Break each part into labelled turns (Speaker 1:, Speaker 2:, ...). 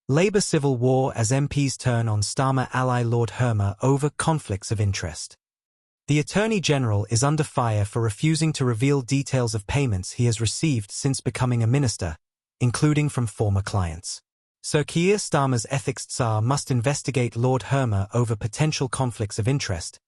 Speaker 1: Labour civil war as MPs turn on Starmer ally Lord Hermer over conflicts of interest. The Attorney General is under fire for refusing to reveal details of payments he has received since becoming a minister, including from former clients. Sir Keir Starmer's ethics tsar must investigate Lord Hermer over potential conflicts of interest,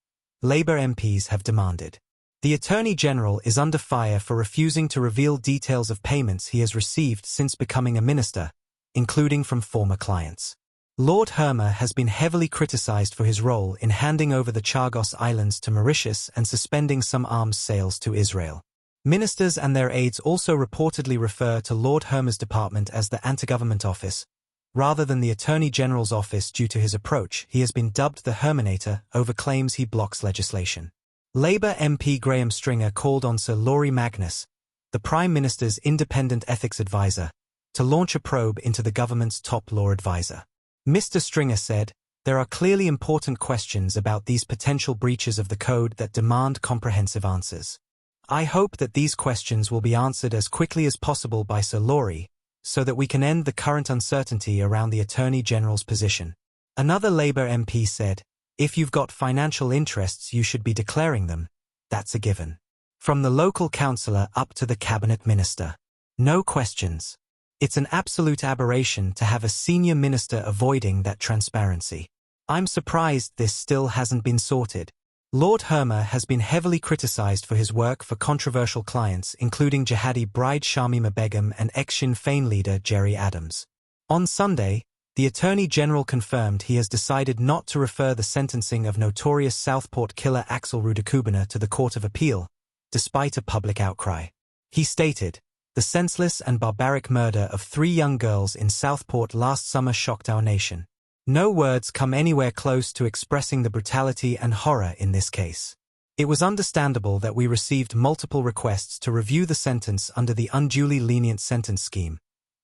Speaker 1: Labour MPs have demanded. The Attorney General is under fire for refusing to reveal details of payments he has received since becoming a minister, including from former clients. Lord Hermer has been heavily criticised for his role in handing over the Chagos Islands to Mauritius and suspending some arms sales to Israel. Ministers and their aides also reportedly refer to Lord Hermer's department as the Anti-Government Office, rather than the Attorney General's office. Due to his approach, he has been dubbed the Herminator over claims he blocks legislation. Labour MP Graham Stringer called on Sir Laurie Magnus, the Prime Minister's independent ethics advisor, to launch a probe into the government's top law advisor. Mr. Stringer said, "There are clearly important questions about these potential breaches of the code that demand comprehensive answers. I hope that these questions will be answered as quickly as possible by Sir Laurie, so that we can end the current uncertainty around the Attorney General's position." Another Labour MP said, "If you've got financial interests, you should be declaring them. That's a given. From the local councillor up to the cabinet minister. No questions. It's an absolute aberration to have a senior minister avoiding that transparency. I'm surprised this still hasn't been sorted." Lord Hermer has been heavily criticised for his work for controversial clients, including jihadi bride Shamima Begum and ex-Sinn Féin leader Gerry Adams. On Sunday, the Attorney General confirmed he has decided not to refer the sentencing of notorious Southport killer Axel Rudakubina to the Court of Appeal, despite a public outcry. He stated, "The senseless and barbaric murder of 3 young girls in Southport last summer shocked our nation. No words come anywhere close to expressing the brutality and horror in this case. It was understandable that we received multiple requests to review the sentence under the unduly lenient sentence scheme,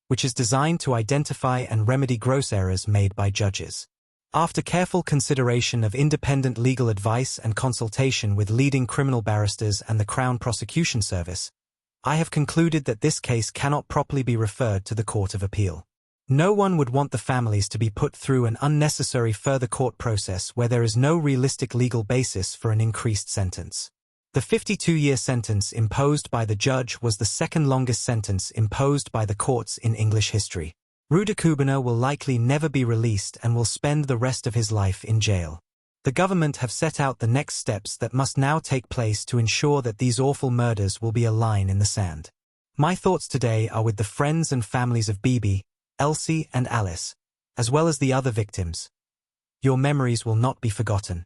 Speaker 1: which is designed to identify and remedy gross errors made by judges. After careful consideration of independent legal advice and consultation with leading criminal barristers and the Crown Prosecution Service, I have concluded that this case cannot properly be referred to the Court of Appeal. No one would want the families to be put through an unnecessary further court process where there is no realistic legal basis for an increased sentence." The 52-year sentence imposed by the judge was the second longest sentence imposed by the courts in English history. Rudakubina will likely never be released and will spend the rest of his life in jail. The government have set out the next steps that must now take place to ensure that these awful murders will be a line in the sand. My thoughts today are with the friends and families of Bibi, Elsie and Alice, as well as the other victims. Your memories will not be forgotten.